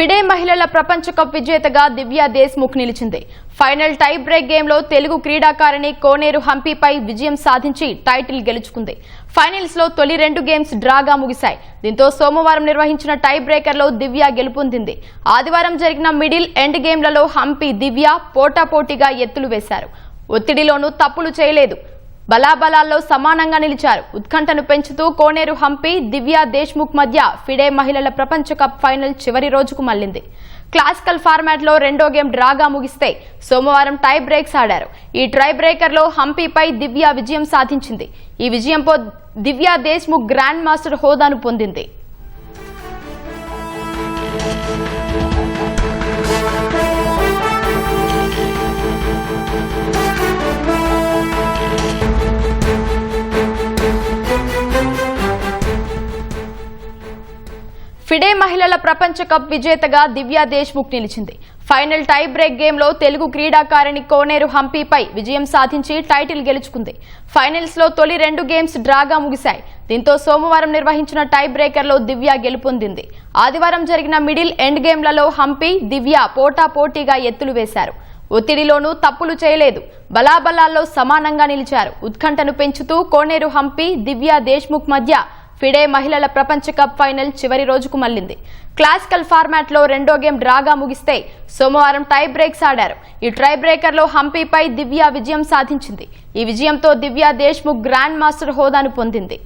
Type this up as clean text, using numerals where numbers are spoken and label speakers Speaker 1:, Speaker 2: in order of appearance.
Speaker 1: FIDE మహిళల ప్రపంచ cup విజేతగా దివ్యా దేశ్ముఖ్ నిలిచింది. ఫైనల్ టై బ్రేక్ గేమ్లో తెలుగు క్రీడాకారిణి కోనేరు హంపీపై విజయం సాధించి టైటిల్ గెలుచుకుంది. ఫైనల్స్ లో తొలి 2 గేమ్స్ డ్రాగా ముగిశాయి. దీంతో సోమవారం నిర్వహించిన టై బ్రేకర్లో దివ్య గెలుపొందింది. ఆదివారం జరిగిన మిడిల్ ఎండ్ గేమ్లలో హంపీ, దివ్య పోటాపోటీగా ఎత్తులు వేశారు. ఒత్తిడిలోనూ తప్పులు చేయలేదు. బలాబలాల్లో సమానంగా నిలిచారు. ఉత్కంఠను పెంచుతూ కోనేరు హంపీ, దివ్యా దేశ్ముఖ్ మధ్య ఫిడే మహిళల ప్రపంచ కప్ ఫైనల్ చివరి రోజుకు మళ్లింది. క్లాసికల్ ఫార్మాట్ లో 2వ గేమ్ డ్రాగా ముగిస్తే సోమవారం టై బ్రేక్స్ ఆడారు. ఈ టై బ్రేకర్ లో హంపీపై దివ్య విజయం సాధించింది. ఈ విజయంతో దివ్యా దేశ్ముఖ్ గ్రాండ్ మాస్టర్ హోదాను పొందింది. ఫిడే మహిళల ప్రపంచ కప్ విజేతగా దివ్యా దేశ్ముఖ్ నిలిచింది. ఫైనల్ టై బ్రేక్ గేమ్లో తెలుగు క్రీడాకారిణి కోనేరు హంపీపై విజయం సాధించి టైటిల్ గెలుచుకుంది. ఫైనల్స్ లో తొలి 2 గేమ్స్ డ్రాగా ముగిశాయి. దీంతో సోమవారం నిర్వహించిన టై బ్రేకర్లో దివ్య గెలుపొందింది. ఆదివారం జరిగిన మిడిల్ ఎండ్ గేమ్లలో హంపీ, దివ్య పోటాపోటీగా ఎత్తులు వేశారు. ఒత్తిడిలోనూ తప్పులు చేయలేదు. బలాబలాల్లో సమానంగా నిలిచారు. ఉత్కంఠను పెంచుతూ కోనేరు హంపీ, దివ్యా దేశ్ముఖ్ మధ్య ఫిడే మహిళల ప్రపంచ కప్ ఫైనల్ చివరి రోజుకు మళ్లింది. క్లాసికల్ ఫార్మాట్ లో 2వ గేమ్ డ్రాగా ముగిస్తే సోమవారం టై బ్రేక్స్ ఆడారు. ఈ టై బ్రేకర్ లో హంపీపై దివ్య విజయం సాధించింది. ఈ విజయంతో దివ్యా దేశ్ముఖ్ గ్రాండ్ మాస్టర్ హోదాను పొందింది.